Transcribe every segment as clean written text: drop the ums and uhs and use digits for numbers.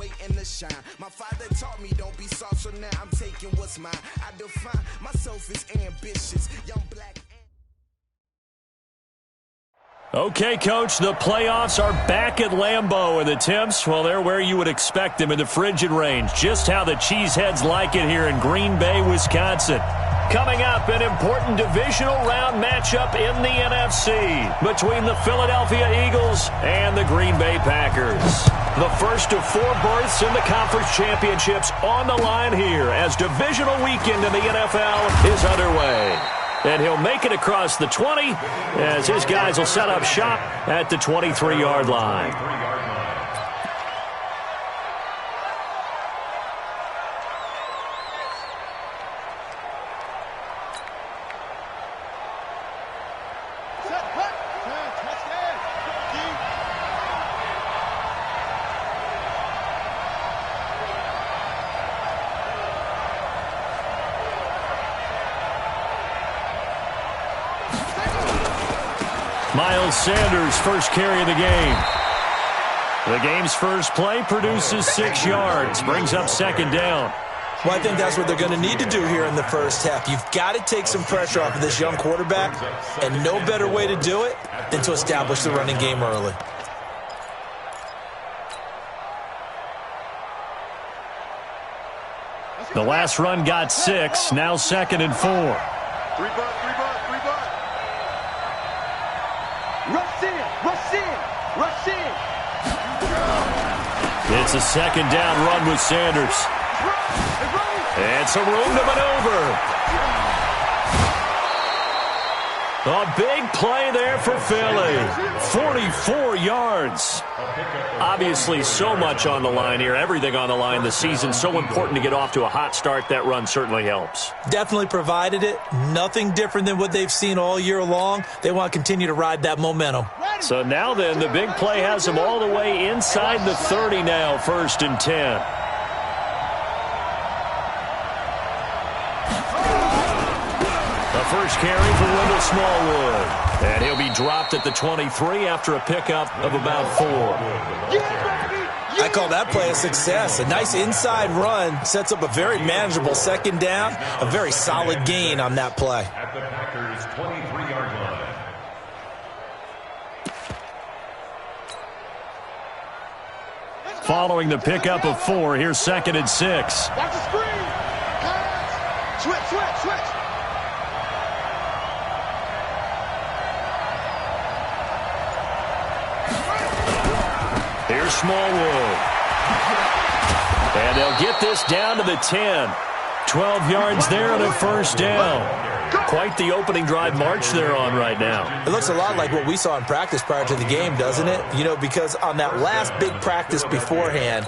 waiting to shine. My father taught me don't be soft, so now I'm taking what's mine. I define myself as ambitious, young black. Okay, Coach, the playoffs are back at Lambeau, and the temps, well, they're where you would expect them in the frigid range. Just how the Cheeseheads like it here in Green Bay, Wisconsin. Coming up, an important divisional round matchup in the NFC between the Philadelphia Eagles and the Green Bay Packers. The first of 4 berths in the conference championships on the line here as divisional weekend in the NFL is underway. And he'll make it across the 20 as his guys will set up shop at the 23-yard line. Miles Sanders, first carry of the game. The game's first play produces 6 yards, brings up second down. Well, I think that's what they're going to need to do here in the first half. You've got to take some pressure off of this young quarterback, and no better way to do it than to establish the running game early. The last run got 6, now 2nd and 4. Three butt. Rush in. It's a second down run with Sanders. And some room to maneuver. A big play there for Philly. 44 yards. Obviously, so much on the line here. Everything on the line this season. So important to get off to a hot start. That run certainly helps. Definitely provided it. Nothing different than what they've seen all year long. They want to continue to ride that momentum. So now then, the big play has them all the way inside the 30 now, 1st and 10. The first carry for Wendell Smallwood. And he'll be dropped at the 23 after a pickup of about 4. I call that play a success. A nice inside run sets up a very manageable second down. A very solid gain on that play. At the Packers' 23-yard line. Following the pickup of 4, here's 2nd and 6. Watch the screen. Switch. Here's Smallwood. And they'll get this down to the 10. 12 yards there and a first down. Quite the opening drive march they're on right now. It looks a lot like what we saw in practice prior to the game, doesn't it? You know, because on that last big practice beforehand,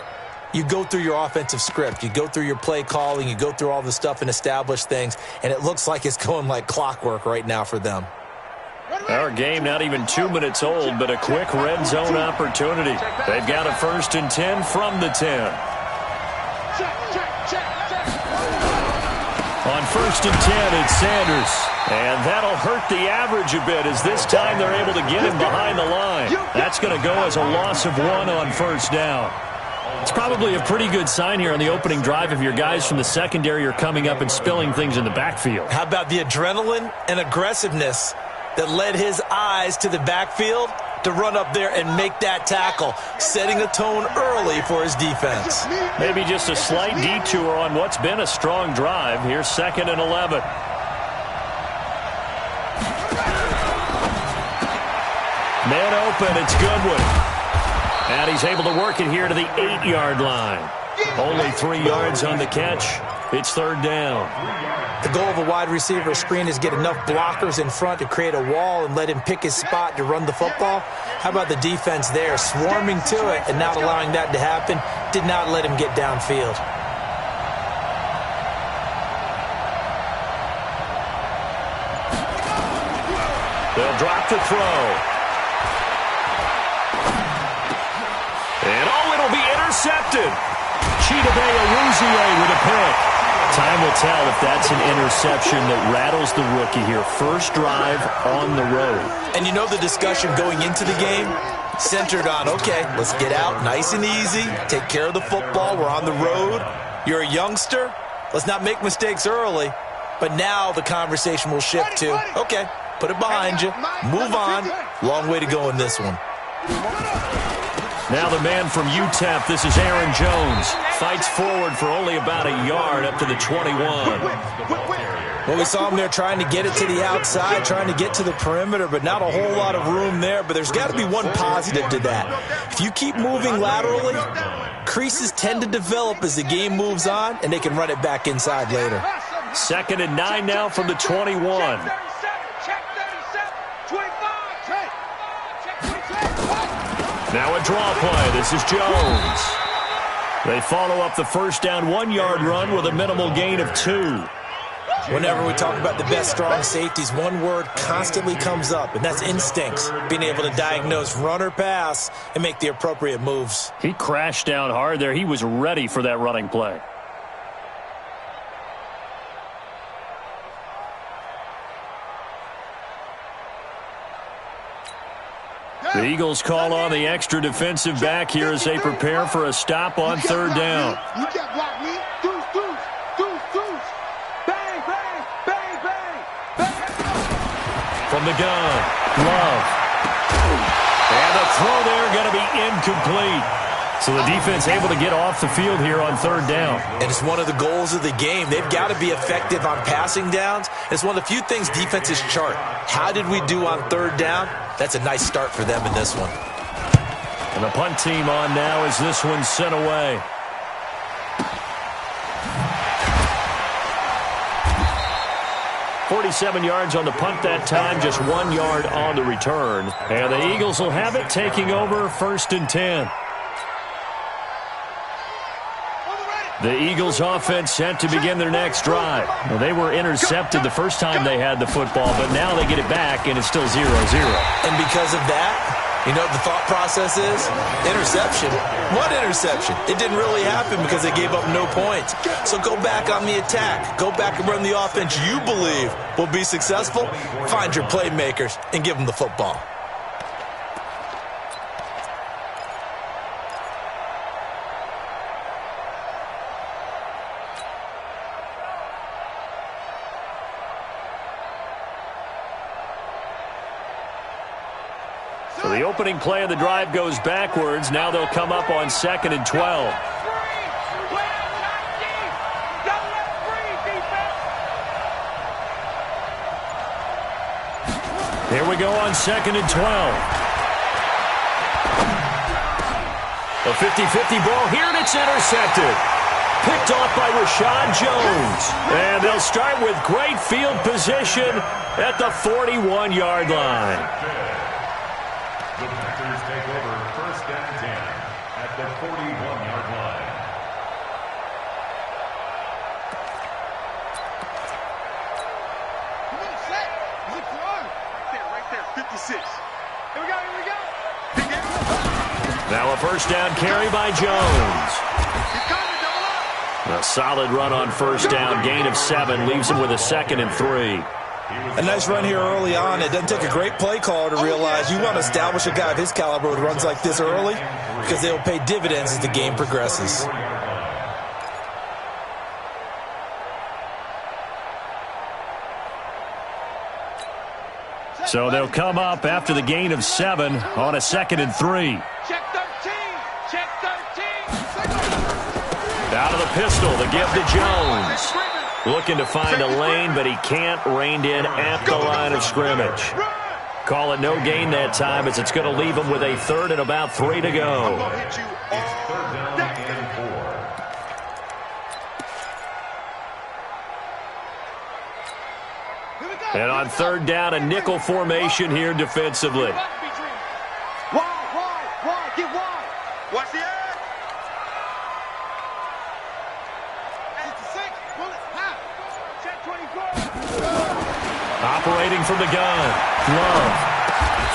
you go through your offensive script. You go through your play calling. You go through all the stuff and establish things. And it looks like it's going like clockwork right now for them. Our game not even 2 minutes old, but a quick red zone opportunity. They've got a 1st and 10 from the 10. On 1st and 10, it's Sanders. And that'll hurt the average a bit as this time they're able to get him behind the line. That's going to go as a loss of 1 on first down. It's probably a pretty good sign here on the opening drive if your guys from the secondary are coming up and spilling things in the backfield. How about the adrenaline and aggressiveness that led his eyes to the backfield to run up there and make that tackle, setting a tone early for his defense. Maybe just a slight detour on what's been a strong drive. Here's 2nd and 11. Man open, it's Goodwin. And he's able to work it here to the 8-yard line. Only 3 yards on the catch. It's 3rd down. The goal of a wide receiver screen is get enough blockers in front to create a wall and let him pick his spot to run the football. How about the defense there, swarming to it and not allowing that to happen? Did not let him get downfield. They'll drop to throw. And it'll be intercepted. Chidobe Awuzie with a pick. Time will tell if that's an interception that rattles the rookie here. First drive on the road. And you know the discussion going into the game? centered on, okay, let's get out nice and easy, take care of the football, we're on the road, you're a youngster, let's not make mistakes early. But now the conversation will shift to, okay, put it behind you, move on, long way to go in this one. Now the man from UTEP, this is Aaron Jones, fights forward for only about a yard up to the 21. Well, we saw him there trying to get it to the outside, trying to get to the perimeter, but not a whole lot of room there. But there's got to be one positive to that. If you keep moving laterally, creases tend to develop as the game moves on, and they can run it back inside later. 2nd and 9 now from the 21. Now a draw play. This is Jones. They follow up the first down 1-yard run with a minimal gain of 2. Whenever we talk about the best strong safeties, one word constantly comes up, and that's instincts. Being able to diagnose run or pass and make the appropriate moves. He crashed down hard there. He was ready for that running play. The Eagles call on the extra defensive back here as they prepare for a stop on 3rd down. You can't block me. Deuce. Bang, bang, bang, bang, bang. From the gun, Love. And the throw there going to be incomplete. So the defense able to get off the field here on 3rd down. And it's one of the goals of the game. They've got to be effective on passing downs. It's one of the few things defenses chart. How did we do on 3rd down? That's a nice start for them in this one. And the punt team on now as this one's sent away. .47 yards on the punt that time, just 1 yard on the return. And the Eagles will have it, taking over 1st and 10. The Eagles offense set to begin their next drive. Well, they were intercepted the first time they had the football, but now they get it back, and it's still 0-0. And because of that, you know what the thought process is? Interception. What interception? It didn't really happen because they gave up no points. So go back on the attack. Go back and run the offense you believe will be successful. Find your playmakers and give them the football. So the opening play of the drive goes backwards. Now they'll come up on 2nd and 12. Here we go on 2nd and 12. A 50-50 ball here, and it's intercepted. Picked off by Rashad Jones. And they'll start with great field position at the 41-yard line. The Packers take over 1st and 10 at the 41-yard line. Come on, set. Look through. Right there, 56. Here we go. Now a first down carry by Jones. A solid run on first down. Gain of 7 leaves him with a 2nd and 3. A nice run here early on. It doesn't take a great play caller to realize you want to establish a guy of his caliber who runs like this early because they'll pay dividends as the game progresses. So they'll come up after the gain of 7 on a 2nd and 3. Check 13. Check 13. Out of the pistol, the give to Jones. Looking to find a lane, but he can't. Reined in at the line of scrimmage. Call it no gain that time, as it's going to leave him with a 3rd and about 3 to go. It's 3rd down and 4. And on 3rd down, a nickel formation here defensively. Wide, get wide. Watch the edge. 66, pull it, half. Check 24. Operating from the gun. Love.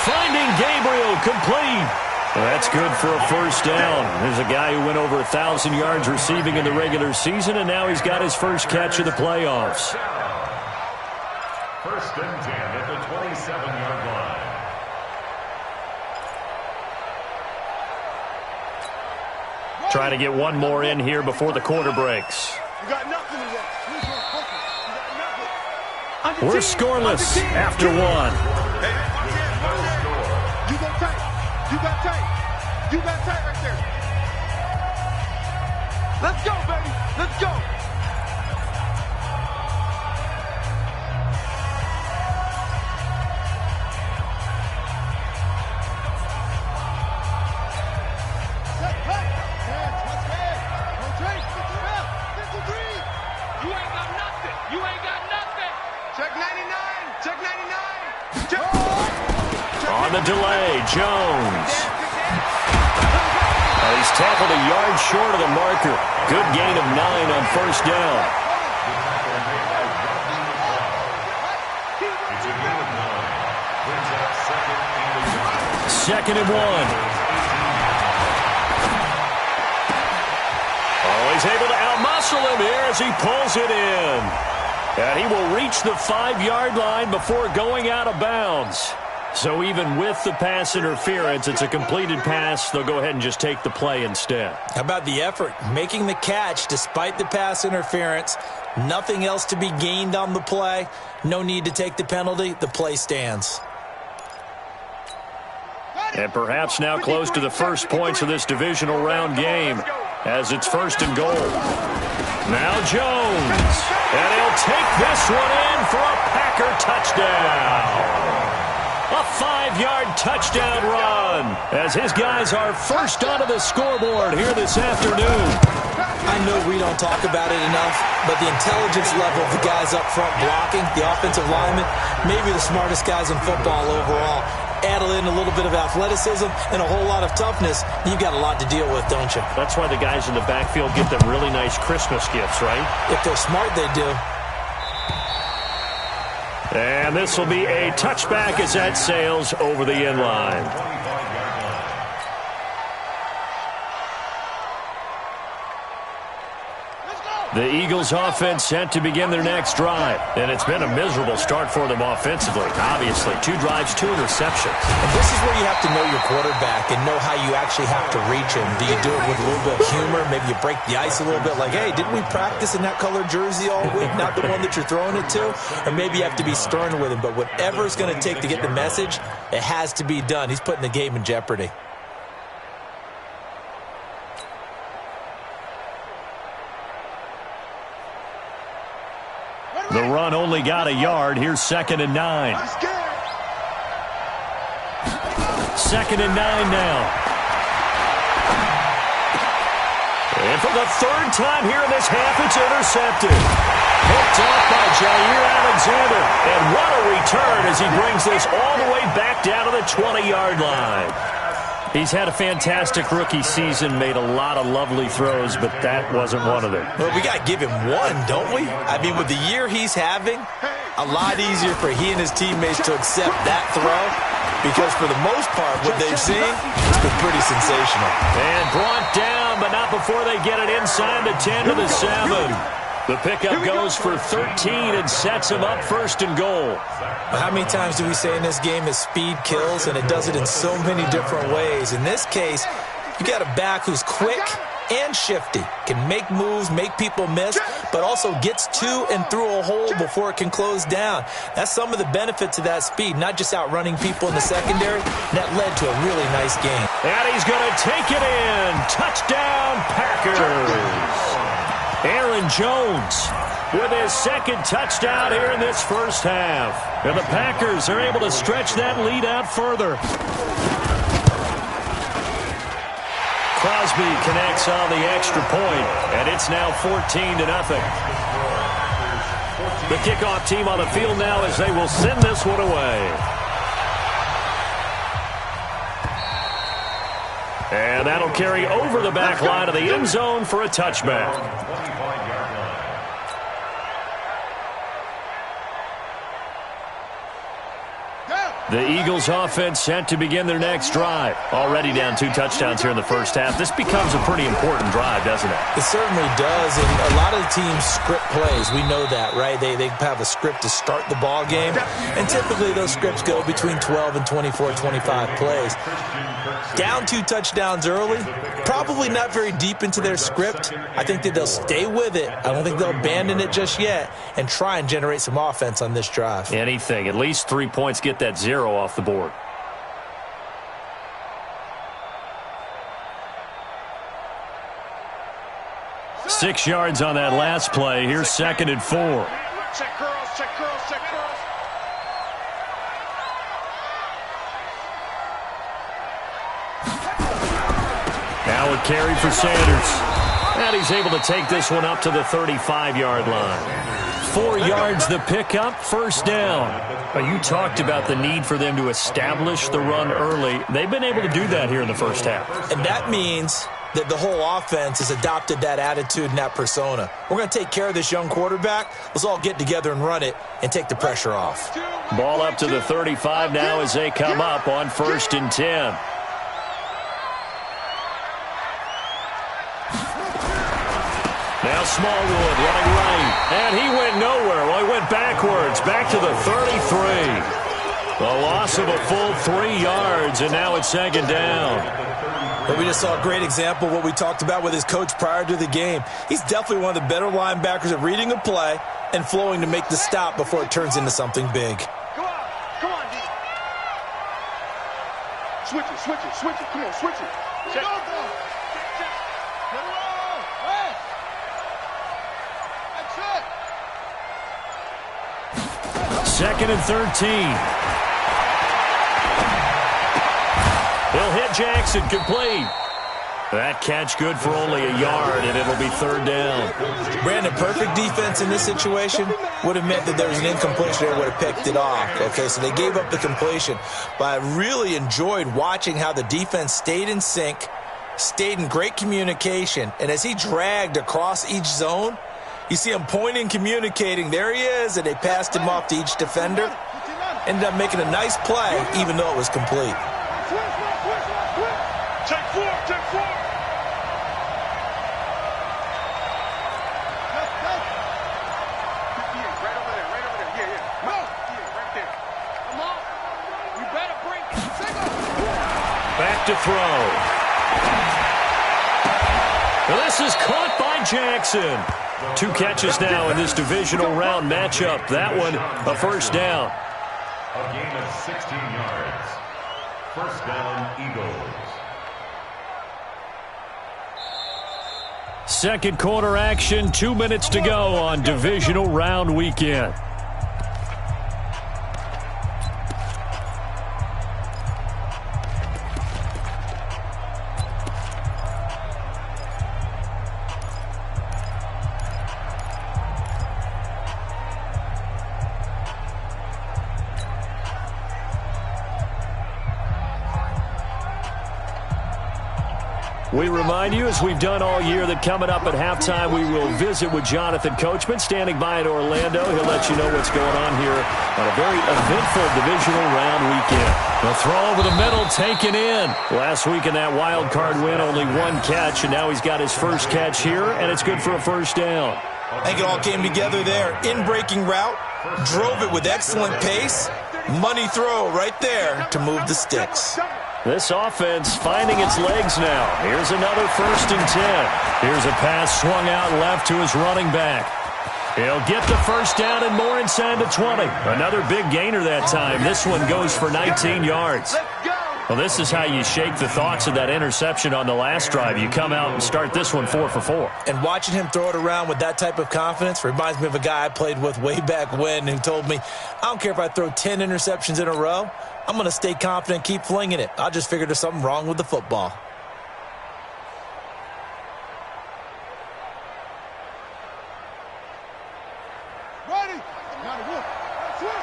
Finding Gabriel, complete. Well, that's good for a first down. There's a guy who went over 1,000 yards receiving in the regular season, and now he's got his first catch of the playoffs. 1st and 10 at the 27-yard line. try to get one more in here before the quarter breaks. You got nothing today. We're scoreless after one. Hey, watch this. You go tight. You got tight. You got tight right there. Let's go, baby. Let's go. On the delay, Jones. He's tackled a yard short of the marker. Good gain of 9 on first down. Second and 1. Oh, he's able to outmuscle him here as he pulls it in. And he will reach the 5-yard line before going out of bounds. So even with the pass interference, it's a completed pass. They'll go ahead and just take the play instead. How about the effort? Making the catch despite the pass interference. Nothing else to be gained on the play. No need to take the penalty. The play stands. And perhaps now close to the first points of this divisional round game as it's first and goal. Now Jones. And he'll take this one in for a Packer touchdown. A 5-yard touchdown run as his guys are first onto the scoreboard here this afternoon. I know we don't talk about it enough, but the intelligence level of the guys up front blocking, the offensive linemen, maybe the smartest guys in football overall. Add in a little bit of athleticism and a whole lot of toughness, you've got a lot to deal with, don't you? That's why the guys in the backfield get them really nice Christmas gifts, right? If they're smart, they do. And this will be a touchback as that sails over the end line. The Eagles offense set to begin their next drive. And it's been a miserable start for them offensively. Obviously, 2 drives, 2 interceptions. And this is where you have to know your quarterback and know how you actually have to reach him. Do you do it with a little bit of humor? Maybe you break the ice a little bit like, hey, didn't we practice in that colored jersey all week? Not the one that you're throwing it to? Or maybe you have to be stern with him. But whatever it's going to take to get the message, it has to be done. He's putting the game in jeopardy. The run only got a yard. Here's 2nd and 9. 2nd and 9 now. And for the 3rd time here in this half, it's intercepted. Picked off by Jair Alexander. And what a return as he brings this all the way back down to the 20-yard line. He's had a fantastic rookie season, made a lot of lovely throws, but that wasn't one of them. Well, we got to give him one, don't we? I mean, with the year he's having, a lot easier for he and his teammates to accept that throw because for the most part, what they've seen, it's been pretty sensational. And brought down, but not before they get it inside the 10 to the 7. The pickup goes for 13 and sets him up 1st and goal. How many times do we say in this game is speed kills, and it does it in so many different ways. In this case, you got a back who's quick and shifty, can make moves, make people miss, but also gets to and through a hole before it can close down. That's some of the benefits of that speed, not just outrunning people in the secondary. That led to a really nice game. And he's going to take it in. Touchdown, Packers. Aaron Jones with his 2nd touchdown here in this first half. And the Packers are able to stretch that lead out further. Crosby connects on the extra point, and it's now 14-0. The kickoff team on the field now as they will send this one away. And that'll carry over the back line of the end zone for a touchback. The Eagles offense set to begin their next drive. Already down 2 touchdowns here in the first half. This becomes a pretty important drive, doesn't it? It certainly does, and a lot of the teams script plays. We know that, right? They have a script to start the ball game, and typically those scripts go between 12 and 24, 25 plays. Down 2 touchdowns early, probably not very deep into their script. I think that they'll stay with it. I don't think they'll abandon it just yet and try and generate some offense on this drive. Anything. At least 3 points, get that 0 off the board. Six yards on that last play. Here's 2nd and 4. Check girls, check girls, check girls. Now a carry for Sanders. And he's able to take this one up to the 35-yard line. 4 yards the pickup, first down. But you talked about the need for them to establish the run early. They've been able to do that here in the first half. And that means that the whole offense has adopted that attitude and that persona. We're going to take care of this young quarterback. Let's all get together and run it and take the pressure off. Ball up to the 35 now as they come up on 1st and 10. Now Smallwood running right, and he went nowhere. Well, he went backwards, back to the 33. The loss of a full 3 yards, and now it's 2nd down. But we just saw a great example of what we talked about with his coach prior to the game. He's definitely one of the better linebackers at reading a play and flowing to make the stop before it turns into something big. Come on, D. Switch it, come on, switch it. Check. Second and 13. He'll hit Jackson, complete. That catch good for only a yard, and it'll be 3rd down. Brandon, perfect defense in this situation would have meant that there was an incompletion and would have picked it off. Okay, so they gave up the completion. But I really enjoyed watching how the defense stayed in sync, stayed in great communication, and as he dragged across each zone, you see him pointing, communicating. There he is, and they passed him off to each defender. Ended up making a nice play, even though it was complete. Take 4. Right over there. Yeah. No. Right there. Come on. You better break. Back to throw. Well, this is caught by Jackson. 2 catches now in this divisional round matchup. That one, a first down. A gain of 16 yards. First down, Eagles. Second quarter action, 2 minutes to go on divisional round weekend. We remind you, as we've done all year, that coming up at halftime, we will visit with Jonathan Coachman, standing by in Orlando. He'll let you know what's going on here on a very eventful divisional round weekend. The throw over the middle, taken in. Last week in that wild card win, only 1 catch, and now he's got his first catch here, and it's good for a first down. I think it all came together there. In-breaking route, drove it with excellent pace. Money throw right there to move the sticks. This offense finding its legs now. Here's another 1st and 10. Here's a pass swung out left to his running back. He'll get the first down and more inside the 20. Another big gainer that time. This one goes for 19 yards. Well, this is how you shake the thoughts of that interception on the last drive. You come out and start this one 4 for 4. And watching him throw it around with that type of confidence reminds me of a guy I played with way back when who told me, I don't care if I throw 10 interceptions in a row, I'm going to stay confident and keep flinging it. I just figured there's something wrong with the football. Ready? Switch.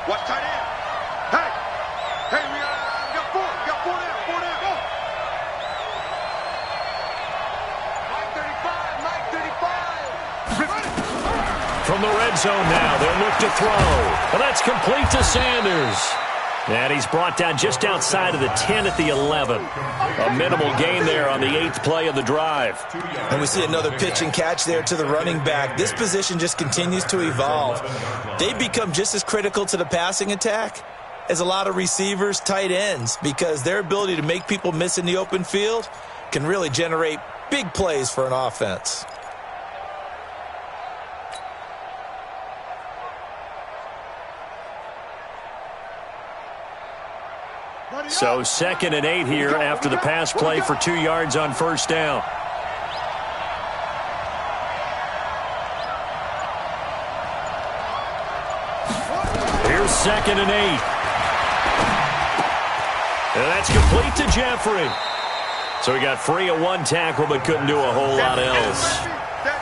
Watch tight end. Hey, we got 4. Got 4 down. 4 down. Go. Mike 35. from the red zone now. They'll look to throw. Well, that's complete to Sanders. And he's brought down just outside of the 10 at the 11. A minimal gain there on the 8th play of the drive. And we see another pitch and catch there to the running back. This position just continues to evolve. They become just as critical to the passing attack as a lot of receivers, tight ends, because their ability to make people miss in the open field can really generate big plays for an offense. So 2nd and 8 here after the pass play for 2 yards on first down. Here's 2nd and 8. And that's complete to Jeffrey. So he got free of one tackle but couldn't do a whole lot else.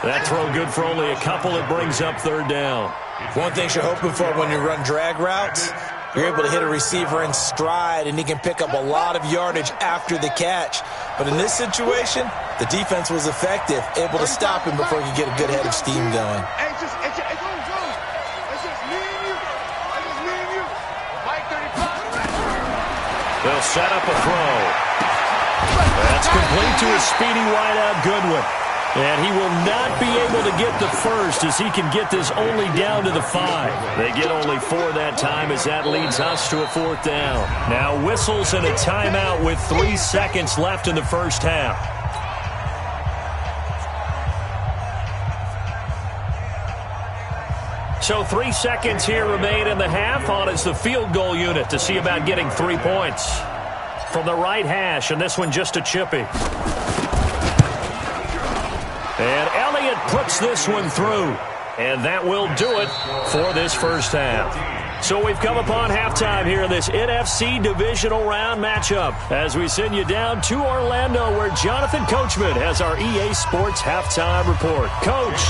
That throw good for only a couple. It brings up 3rd down. One thing you're hoping for when you run drag routes, you're able to hit a receiver in stride, and he can pick up a lot of yardage after the catch. But in this situation, the defense was effective, able to stop him before he could get a good head of steam going. It's just me and you. Mike 35. They'll set up a throw. That's complete to a speedy wideout Goodwin. And he will not be able to get the first as he can get this only down to the 5. They get only 4 that time as that leads us to a 4th down. Now whistles and a timeout with 3 seconds left in the first half. So 3 seconds here remain in the half. On is the field goal unit to see about getting 3 points. From the right hash, and this one just a chippy. And Elliott puts this one through. And that will do it for this first half. So we've come upon halftime here in this NFC Divisional Round matchup as we send you down to Orlando where Jonathan Coachman has our EA Sports Halftime Report. Coach.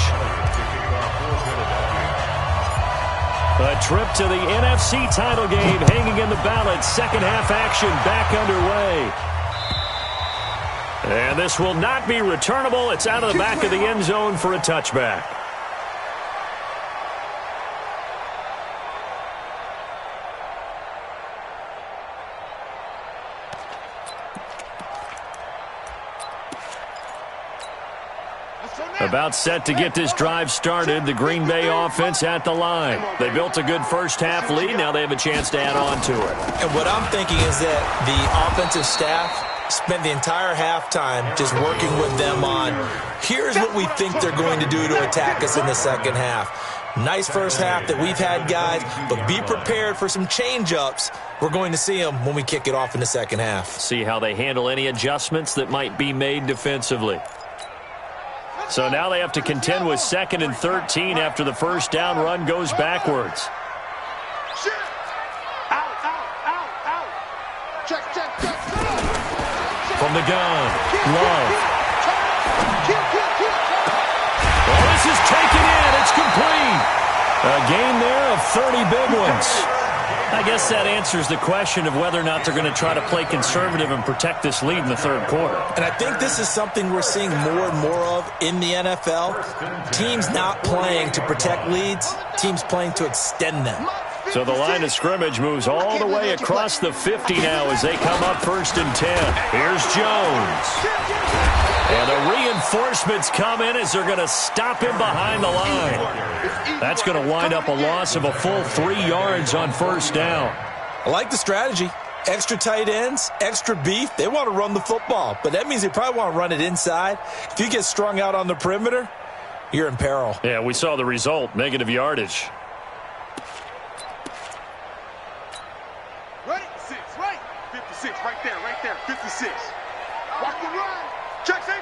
A trip to the NFC title game hanging in the balance. Second half action back underway. And this will not be returnable. It's out of the back of the end zone for a touchback. About set to get this drive started. The Green Bay offense at the line. They built a good first half lead. Now they have a chance to add on to it. And what I'm thinking is that the offensive staff spent the entire halftime just working with them on, here's what we think they're going to do to attack us in the second half. Nice first half that we've had, guys, but be prepared for some change-ups. We're going to see them when we kick it off in the second half. See how they handle any adjustments that might be made defensively. So now they have to contend with 2nd and 13 after the first down run goes backwards. From the gun, Love. Well, this is taken in. It's complete. A gain there of 30 big ones. I guess that answers the question of whether or not they're going to try to play conservative and protect this lead in the third quarter. And I think this is something we're seeing more and more of in the NFL. Teams not playing to protect leads, teams playing to extend them. So the line of scrimmage moves all the way across the 50 now as they come up 1st and 10. Here's Jones. And the reinforcements come in as they're going to stop him behind the line. That's going to wind up a loss of a full 3 yards on first down. I like the strategy. Extra tight ends, extra beef. They want to run the football, but that means they probably want to run it inside. If you get strung out on the perimeter, you're in peril. Yeah, we saw the result, negative yardage. Right, 6, right. 56, right there, 56. Walk and run. Check safety.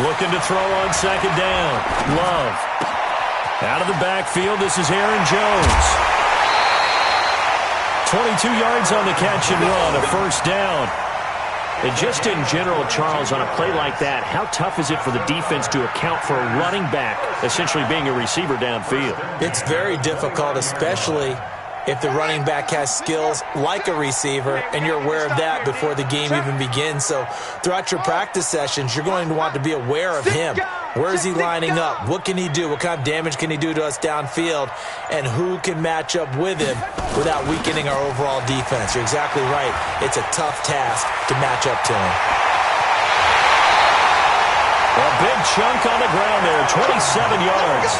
Looking to throw on 2nd down. Love. Out of the backfield, this is Aaron Jones. 22 yards on the catch and run, a first down. And just in general, Charles, on a play like that, how tough is it for the defense to account for a running back essentially being a receiver downfield? It's very difficult, especially if the running back has skills like a receiver, and you're aware of that before the game even begins. So throughout your practice sessions, you're going to want to be aware of him. Where is he lining up? What can he do? What kind of damage can he do to us downfield? And who can match up with him without weakening our overall defense? You're exactly right. It's a tough task to match up to him. A big chunk on the ground there, 27 yards.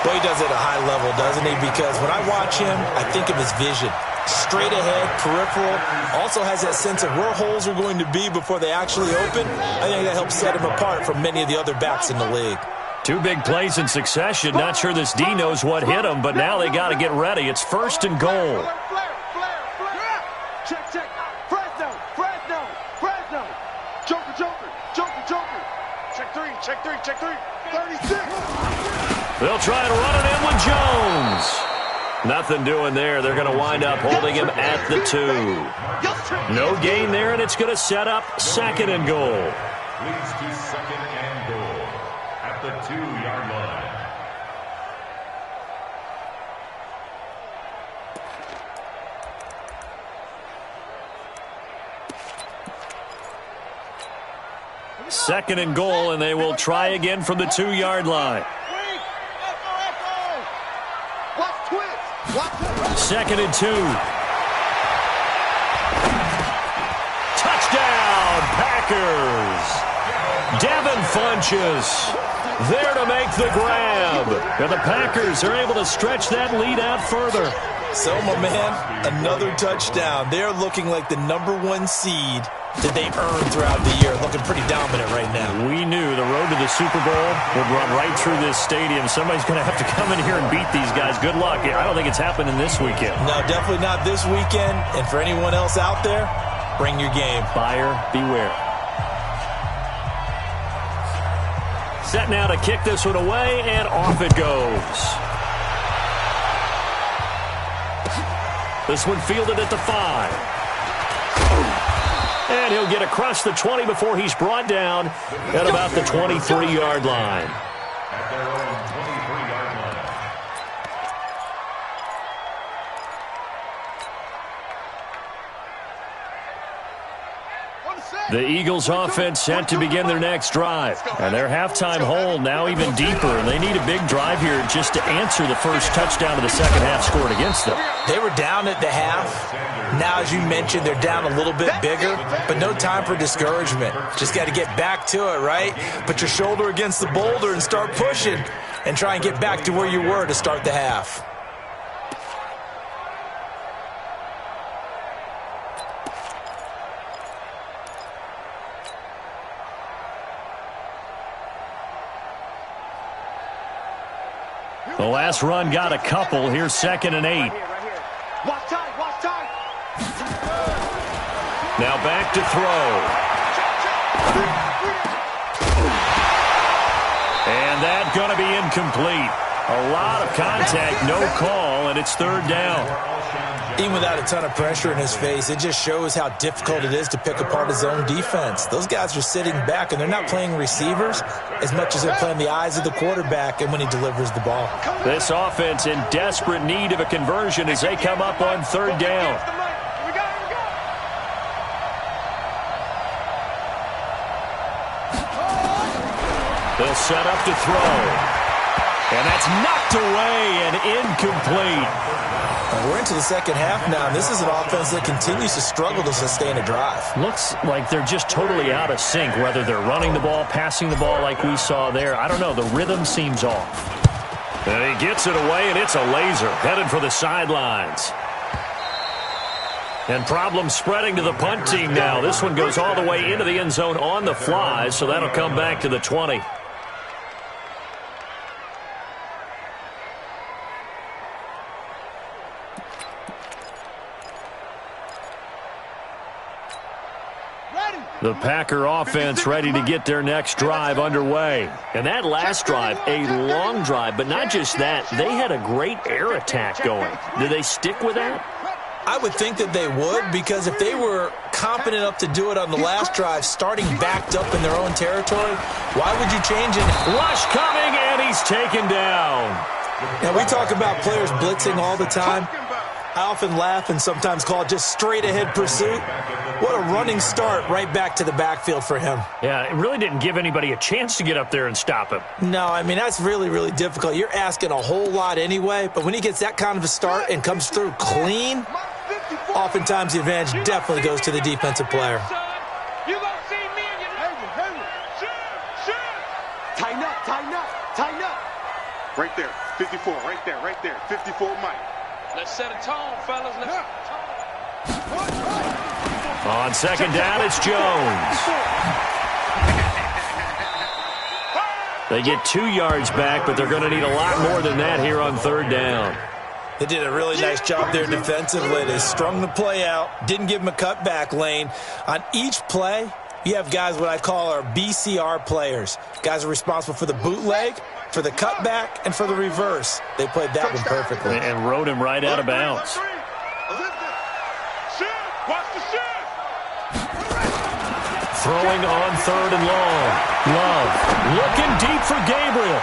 Well, he does it at a high level, doesn't he? Because when I watch him, I think of his vision. Straight ahead, peripheral, also has that sense of where holes are going to be before they actually open. I think that helps set him apart from many of the other backs in the league. 2 big plays in succession. Not sure this D knows what hit him, but now they got to get ready. It's 1st and goal. Check. Fresno. Joker. Check three. 36. They'll try to run it in with Jones. Nothing doing there. They're going to wind up holding him at the 2. No gain there, and it's going to set up 2nd and goal. Leads to 2nd and goal at the 2-yard line. Second and goal, and they will try again from the 2-yard line. 2nd and 2. Touchdown, Packers. Devin Funchess there to make the grab. And the Packers are able to stretch that lead out further. So, my man, another touchdown. They're looking like the #1 seed that they earned throughout the year. Looking pretty dominant right now. We knew the road to the Super Bowl would run right through this stadium. Somebody's going to have to come in here and beat these guys. Good luck. I don't think it's happening this weekend. No, definitely not this weekend. And for anyone else out there, bring your game. Buyer beware. Set now to kick this one away, and off it goes. This one fielded at the 5. And he'll get across the 20 before he's brought down at about the 23-yard line. At their own 23-yard line. The Eagles offense set to begin their next drive. And their halftime hole now even deeper. And they need a big drive here just to answer the first touchdown of the second half scored against them. They were down at the half. Now, as you mentioned, they're down a little bit bigger, but no time for discouragement. Just got to get back to it, right? Put your shoulder against the boulder and start pushing and try and get back to where you were to start the half. The last run got a couple. Here's 2nd and 8. Watch time. Now back to throw. And that's going to be incomplete. A lot of contact, no call, and it's 3rd down. Even without a ton of pressure in his face, it just shows how difficult it is to pick apart his own defense. Those guys are sitting back, and they're not playing receivers as much as they're playing the eyes of the quarterback and when he delivers the ball. This offense in desperate need of a conversion as they come up on 3rd down. They'll set up to throw. And that's knocked away and incomplete. We're into the second half now, and this is an offense that continues to struggle to sustain a drive. Looks like they're just totally out of sync, whether they're running the ball, passing the ball like we saw there. I don't know. The rhythm seems off. And he gets it away, and it's a laser headed for the sidelines. And problems spreading to the punt team now. This one goes all the way into the end zone on the fly, so that'll come back to the 20. The Packer offense ready to get their next drive underway. And that last drive, a long drive, but not just that. They had a great air attack going. Did they stick with that? I would think that they would, because if they were confident enough to do it on the last drive, starting backed up in their own territory, why would you change it? Rush coming, and he's taken down. Now, we talk about players blitzing all the time. I often laugh and sometimes call it just straight-ahead pursuit. What a running start right back to the backfield for him. Yeah, it really didn't give anybody a chance to get up there and stop him. No, I mean, that's really, really difficult. You're asking a whole lot anyway, but when he gets that kind of a start and comes through clean, oftentimes the advantage definitely goes to the defensive player. Tighten up, tighten up, tighten up. Right there, 54, right there, 54 Mike. Let's set a tone, fellas. Let's set a tone. On second down, it's Jones. They get 2 yards back, but they're going to need a lot more than that here on third down. They did a really nice job there defensively. They strung the play out, didn't give him a cutback lane. On each play, you have guys what I call our BCR players. Guys are responsible for the bootleg, for the cutback, and for the reverse. They played that one perfectly. And rode him right out of bounds. Throwing on third and long. Love looking deep for Gabriel.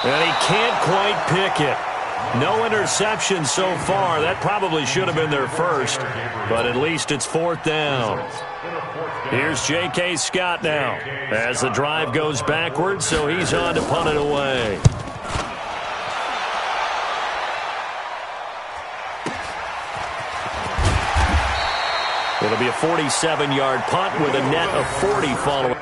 And he can't quite pick it. No interception so far. That probably should have been their first, but at least it's fourth down. Here's J.K. Scott now as the drive goes backwards, so he's on to punt it away. It'll be a 47-yard punt with a net of 40 following.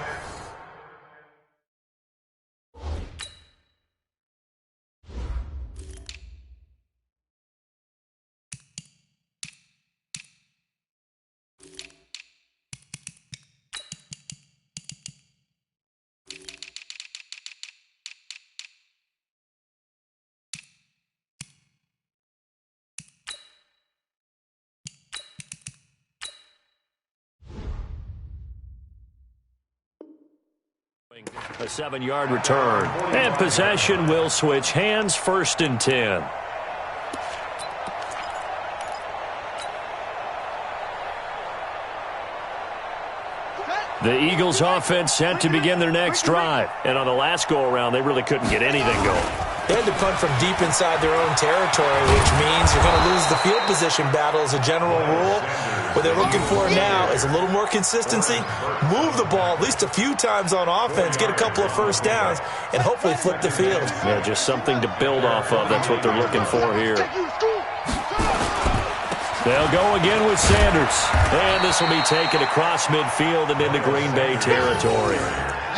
A 7-yard return. And possession will switch hands, first and 10. The Eagles offense set to begin their next drive. And on the last go-around, they really couldn't get anything going. They had to punt from deep inside their own territory, which means you're going to lose the field position battle as a general rule. What they're looking for now is a little more consistency, move the ball at least a few times on offense, get a couple of first downs, and hopefully flip the field. Yeah, just something to build off of. That's what they're looking for here. They'll go again with Sanders. And this will be taken across midfield and into Green Bay territory.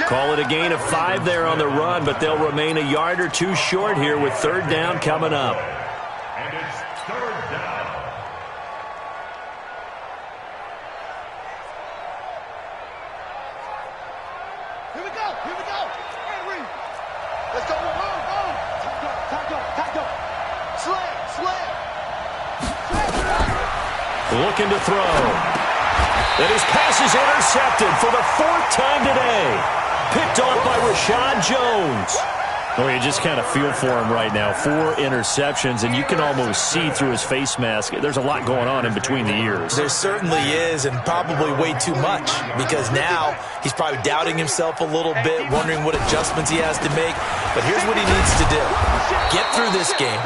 Call it a gain of 5 there on the run, but they'll remain a yard or 2 short here with third down coming up. And it's third down. Here we go, Henry. Let's go, tackle. Slam. Looking to throw. And his pass is intercepted for the 4th time today. Picked off by Rashad Jones. Oh, you just kind of feel for him right now. 4 interceptions, and you can almost see through his face mask. There's a lot going on in between the ears. There certainly is, and probably way too much, because now he's probably doubting himself a little bit, wondering what adjustments he has to make. But here's what he needs to do. Get through this game.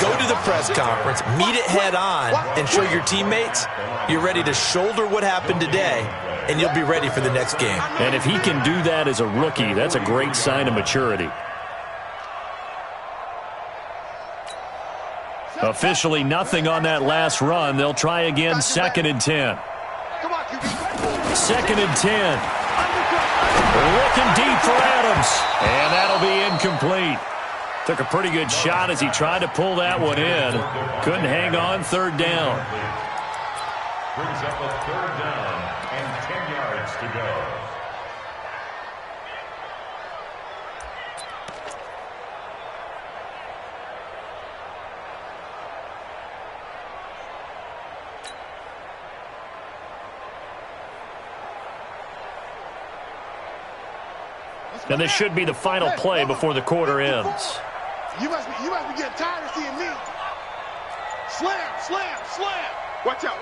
Go to the press conference, meet it head on, and show your teammates you're ready to shoulder what happened today, and you'll be ready for the next game. And if he can do that as a rookie, that's a great sign of maturity. Officially nothing on that last run. They'll try again, second and 10. Second and 10. Looking deep for Adams. And that'll be incomplete. Took a pretty good shot as he tried to pull that one in. Couldn't hang on, third down. Brings up a third down and 10 yards to go. And this should be the final play before the quarter ends. You must be getting tired of seeing me. Slam. Watch out.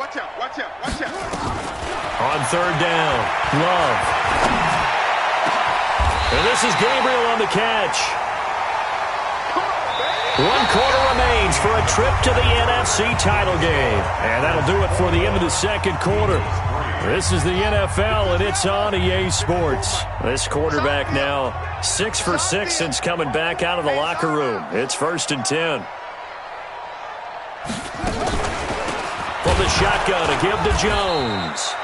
On third down, Love. And this is Gabriel on the catch. 1 quarter remains for a trip to the NFC title game. And that'll do it for the end of the second quarter. This is the NFL, and it's on EA Sports. This quarterback now 6 for 6 since coming back out of the locker room. It's 1st and 10. From the shotgun, a give to Jones.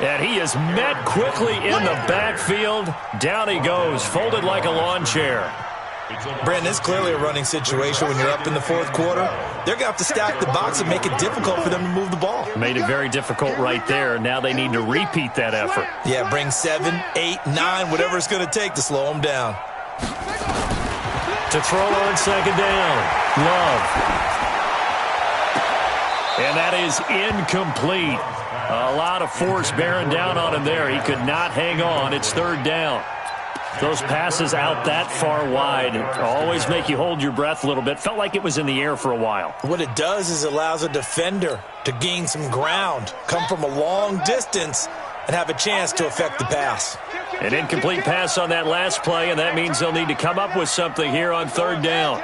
And he is met quickly in the backfield. Down he goes, folded like a lawn chair. Brandon, it's clearly a running situation when you're up in the fourth quarter. They're going to have to stack the box and make it difficult for them to move the ball. Made it very difficult right there. Now they need to repeat that effort. Yeah, bring 7, 8, 9, whatever it's going to take to slow them down. To throw on second down, Love. And that is incomplete. A lot of force bearing down on him there. He could not hang on. It's 3rd down. Those passes out that far wide always make you hold your breath a little bit. Felt like it was in the air for a while. What it does is it allows a defender to gain some ground, come from a long distance, and have a chance to affect the pass. An incomplete pass on that last play, and that means they'll need to come up with something here on 3rd down.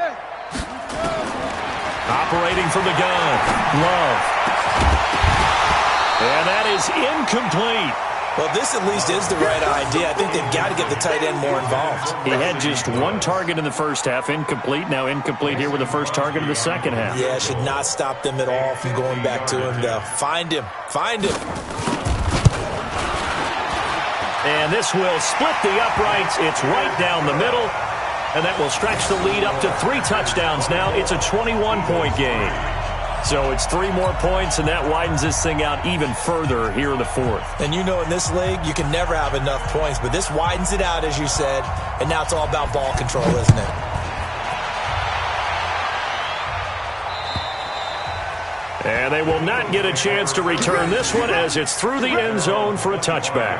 Operating from the gun, Love. And that is incomplete. Well, this at least is the right idea. I think they've got to get the tight end more involved. He had just 1 target in the first half, incomplete. Now incomplete here with the first target of the second half. Yeah, should not stop them at all from going back to him, though. Find him. Find him. And this will split the uprights. It's right down the middle. And that will stretch the lead up to 3 touchdowns now. It's a 21-point game. So it's 3 more points, and that widens this thing out even further here in the 4th. And you know in this league, you can never have enough points, but this widens it out, as you said, and now it's all about ball control, isn't it? And they will not get a chance to return this one as it's through the end zone for a touchback.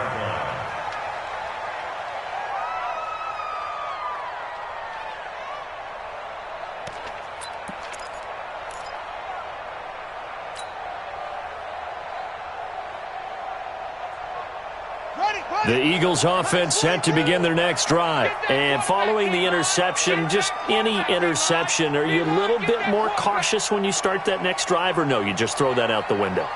The Eagles offense set to begin their next drive. And following the interception, just any interception, are you a little bit more cautious when you start that next drive, or no, you just throw that out the window?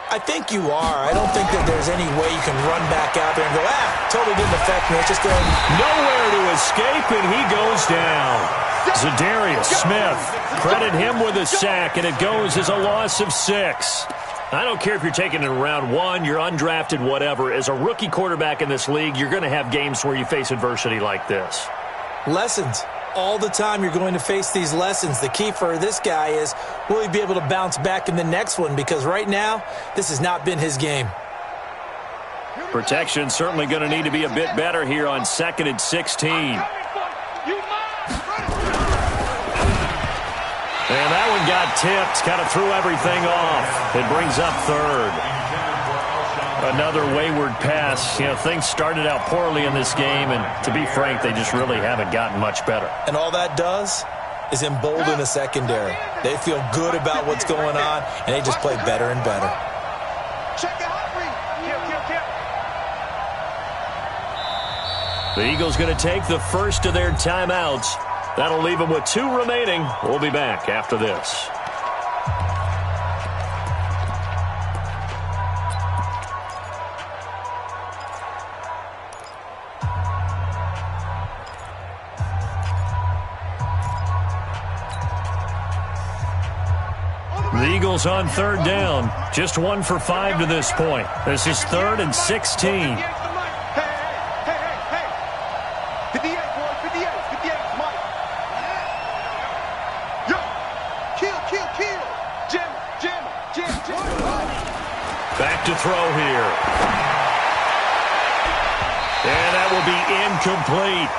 I think you are. I don't think that there's any way you can run back out there and go, totally didn't affect me. It's just nowhere to escape, and he goes down. Zadarius Smith, credit him with a sack, and it goes as a loss of 6. I don't care if you're taking it in round 1, you're undrafted, whatever. As a rookie quarterback in this league, you're going to have games where you face adversity like this. Lessons. All the time you're going to face these lessons. The key for this guy is, will he be able to bounce back in the next one? Because right now, this has not been his game. Protection certainly going to need to be a bit better here on 2nd and 16. And that one got tipped, kind of threw everything off. It brings up 3rd. Another wayward pass. You know, things started out poorly in this game, and to be frank, they just really haven't gotten much better. And all that does is embolden the secondary. They feel good about what's going on, and they just play better and better. The Eagles going to take the first of their timeouts. That'll leave them with 2 remaining. We'll be back after this. The Eagles on 3rd down. Just 1 for 5 to this point. This is 3rd and 16. Back to throw here. And that will be incomplete.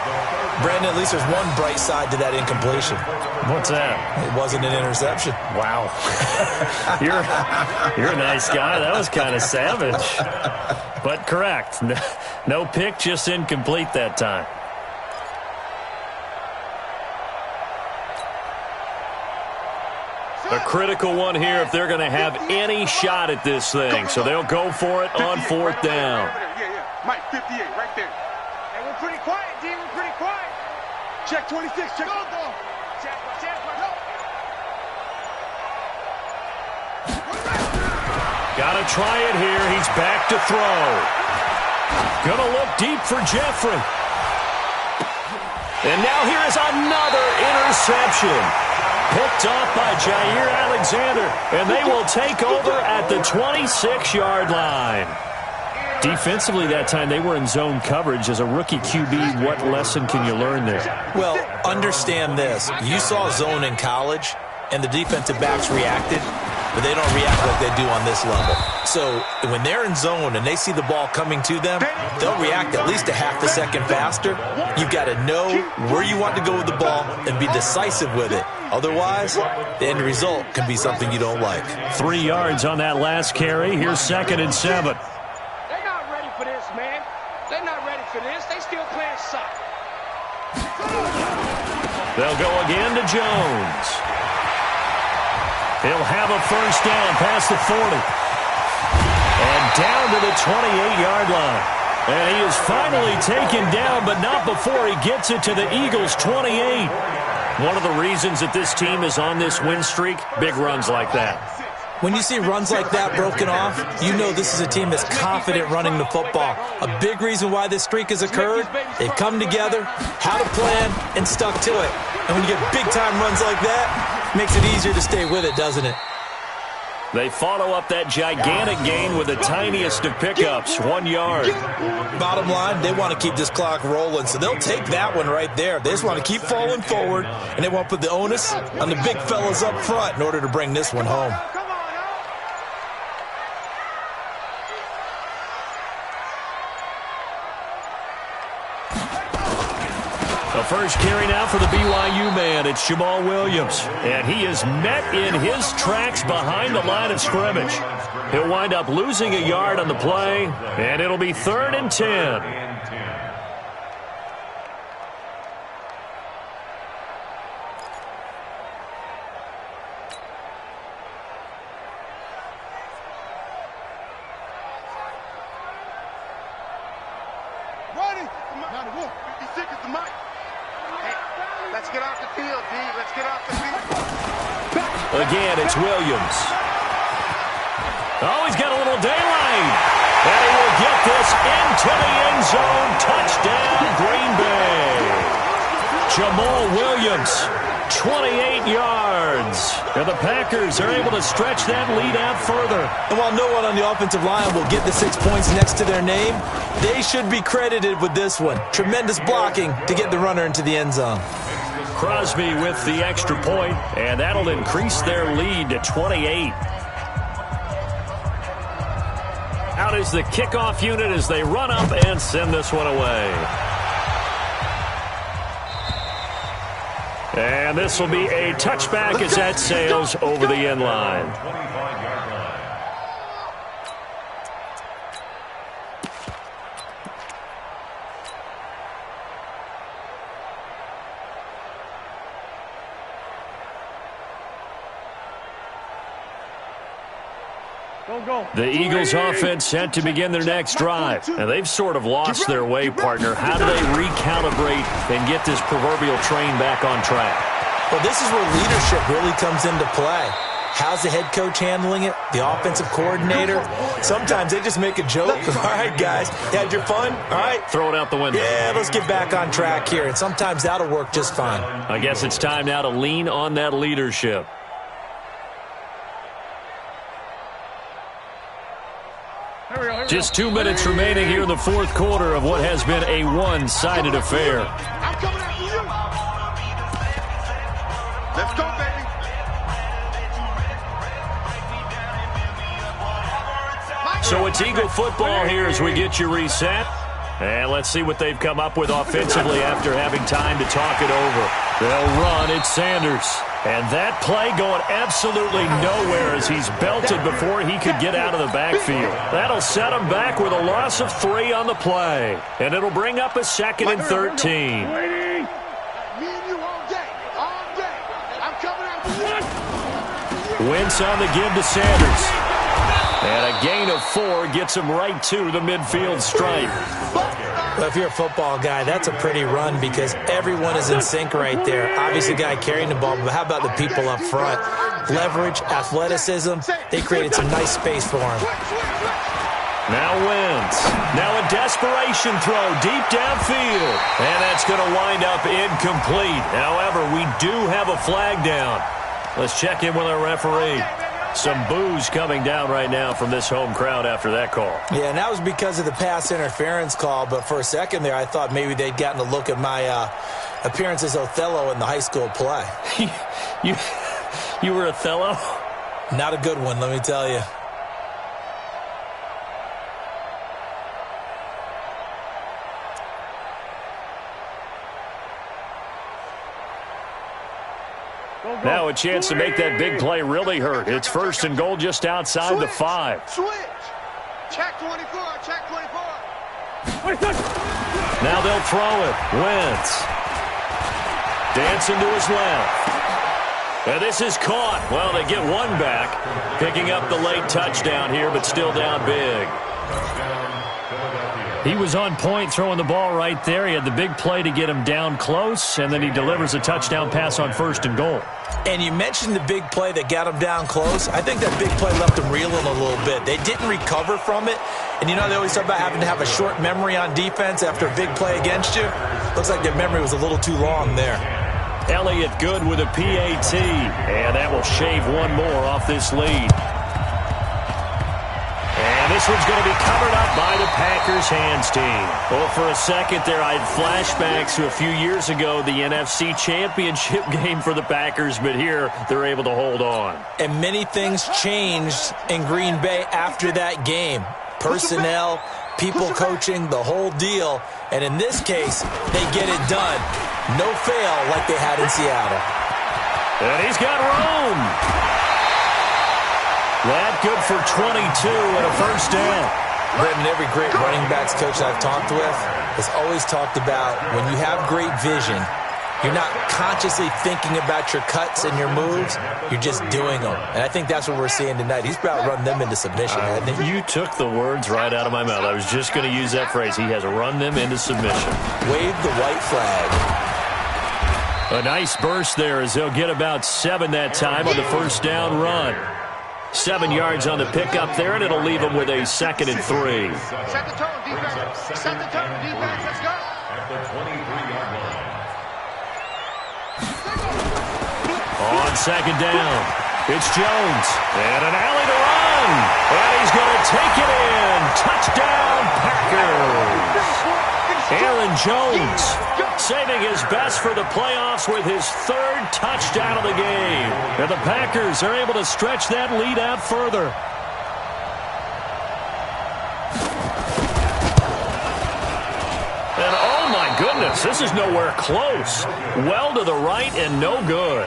Brandon, at least there's one bright side to that incompletion. What's that? It wasn't an interception. Wow. You're a nice guy. That was kind of savage. But correct. No pick, just incomplete that time. A critical one here if they're going to have any shot at this thing. So they'll go for it on 4th down. Yeah. Mike, 58, right there. Hey, we're pretty quiet, D. We're pretty quiet. Check 26. Check. Go. Check. Gotta try it here. He's back to throw. Gonna look deep for Jeffrey. And now here is another interception. Picked off by Jair Alexander, and they will take over at the 26-yard line. Defensively that time, they were in zone coverage. As a rookie QB, what lesson can you learn there? Well, understand this. You saw zone in college, and the defensive backs reacted, but they don't react like they do on this level. So when they're in zone and they see the ball coming to them, they'll react at least a half a second faster. You've got to know where you want to go with the ball and be decisive with it. Otherwise, the end result can be something you don't like. 3 yards on that last carry. Here's 2nd and 7. They're not ready for this, man. They're not ready for this. They still playing soccer. They'll go again to Jones. He'll have a first down past the 40. And down to the 28-yard line. And he is finally taken down, but not before he gets it to the Eagles' 28. One of the reasons that this team is on this win streak, big runs like that. When you see runs like that broken off, you know this is a team that's confident running the football. A big reason why this streak has occurred, they've come together, had a plan, and stuck to it. And when you get big-time runs like that, it makes it easier to stay with it, doesn't it? They follow up that gigantic gain with the tiniest of pickups, 1 yard. Bottom line, they want to keep this clock rolling, so they'll take that one right there. They just want to keep falling forward, and they want to put the onus on the big fellas up front in order to bring this one home. The first carry now for the BYU man. It's Jamal Williams. And he is met in his tracks behind the line of scrimmage. He'll wind up losing a yard on the play, and it'll be 3rd and 10. Again, it's Williams. Oh, he's got a little daylight. And he will get this into the end zone. Touchdown, Green Bay. Jamal Williams, 28 yards. And the Packers are able to stretch that lead out further. And while no one on the offensive line will get the 6 points next to their name, they should be credited with this one. Tremendous blocking to get the runner into the end zone. Crosby with the extra point, and that'll increase their lead to 28. Out is the kickoff unit as they run up and send this one away. And this will be a touchback as that sails over the end line. The Eagles offense set to begin their next drive. And they've sort of lost their way, partner. How do they recalibrate and get this proverbial train back on track? Well, this is where leadership really comes into play. How's the head coach handling it? The offensive coordinator? Sometimes they just make a joke. All right, guys, you had your fun? All right. Throw it out the window. Yeah, let's get back on track here. And sometimes that'll work just fine. I guess it's time now to lean on that leadership. Just 2 minutes remaining here in the fourth quarter of what has been a one-sided affair. I'm coming after you. Let's go, baby. So it's Eagle football here as we get you reset. And let's see what they've come up with offensively after having time to talk it over. They'll run. It's Sanders. And that play going absolutely nowhere as he's belted before he could get out of the backfield. That'll set him back with a loss of 3 on the play. And it'll bring up a 2nd and 13. Wentz on the give to Sanders. And a gain of 4 gets him right to the midfield stripe. Well, if you're a football guy, that's a pretty run because everyone is in sync right there. Obviously, the guy carrying the ball, but how about the people up front? Leverage, athleticism, they created some nice space for him. Now Wentz. Now a desperation throw deep downfield. And that's going to wind up incomplete. However, we do have a flag down. Let's check in with our referee. Some boos coming down right now from this home crowd after that call. Yeah, and that was because of the pass interference call. But for a second there, I thought maybe they'd gotten a look at my appearance as Othello in the high school play. You were Othello? Not a good one, let me tell you. Now a chance to make that big play really hurt. It's 1st and goal just outside the 5. Switch. Check 24. Check 24. Now they'll throw it. Wentz. Dancing to his left. And this is caught. Well, they get one back. Picking up the late touchdown here, but still down big. He was on point throwing the ball right there. He had the big play to get him down close, and then he delivers a touchdown pass on 1st and goal. And you mentioned the big play that got him down close. I think that big play left him reeling a little bit. They didn't recover from it. And you know, they always talk about having to have a short memory on defense after a big play against you. Looks like their memory was a little too long there. Elliott good with a PAT, and that will shave one more off this lead. And this one's going to be covered up by the Packers hands team. Well, for a second there, I had flashbacks to a few years ago, the NFC Championship game for the Packers, but here they're able to hold on. And many things changed in Green Bay after that game. Personnel, people coaching, the whole deal. And in this case, they get it done. No fail like they had in Seattle. And he's got room. That good for 22 and a 1st down. Brendan, every great running backs coach I've talked with has always talked about when you have great vision, you're not consciously thinking about your cuts and your moves. You're just doing them. And I think that's what we're seeing tonight. He's about run them into submission, hasn't he? You took the words right out of my mouth. I was just going to use that phrase. He has run them into submission. Wave the white flag. A nice burst there as they'll get about 7 that time on the 1st down run. 7 yards on the pickup there, and it'll leave them with a 2nd and 3. Set the tone, defense. Set the tone, defense. Let's go. At the 23-yard line. On 2nd down, it's Jones. And an alley to run. And he's going to take it in. Touchdown, Packers. Aaron Jones saving his best for the playoffs with his 3rd touchdown of the game. And the Packers are able to stretch that lead out further. And oh my goodness, this is nowhere close. Well to the right and no good.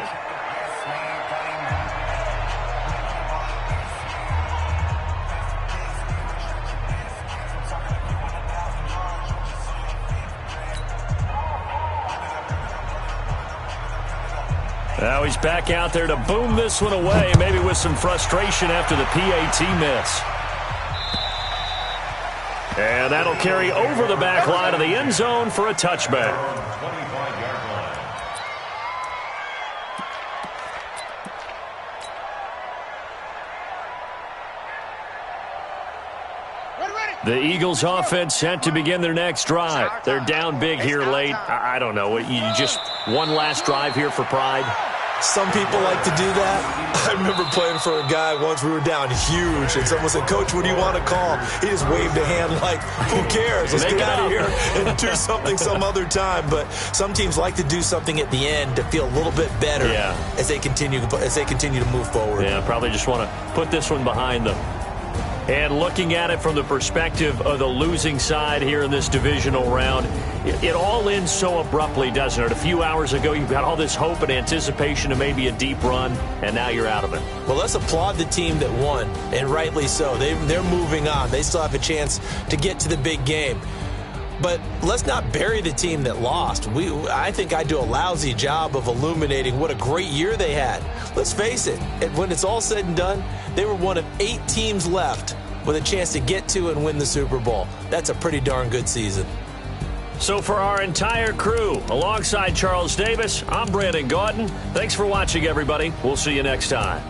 Now he's back out there to boom this one away, maybe with some frustration after the PAT miss. And that'll carry over the back line of the end zone for a touchback. 25-yard line. The Eagles offense set to begin their next drive. They're down big here late. I don't know. You just one last drive here for pride? Some people like to do that. I remember playing for a guy once. We were down huge, and someone said, "Coach, what do you want to call?" He just waved a hand like, "Who cares? Let's get out of here and do something some other time." But some teams like to do something at the end to feel a little bit better as they continue to move forward. Yeah, probably just want to put this one behind them. And looking at it from the perspective of the losing side here in this divisional round, it all ends so abruptly, doesn't it? A few hours ago, you've got all this hope and anticipation of maybe a deep run, and now you're out of it. Well, let's applaud the team that won, and rightly so. They're moving on. They still have a chance to get to the big game. But let's not bury the team that lost. I think I do a lousy job of illuminating what a great year they had. Let's face it, when it's all said and done, they were one of 8 teams left with a chance to get to and win the Super Bowl. That's a pretty darn good season. So for our entire crew, alongside Charles Davis, I'm Brandon Gaudin. Thanks for watching, everybody. We'll see you next time.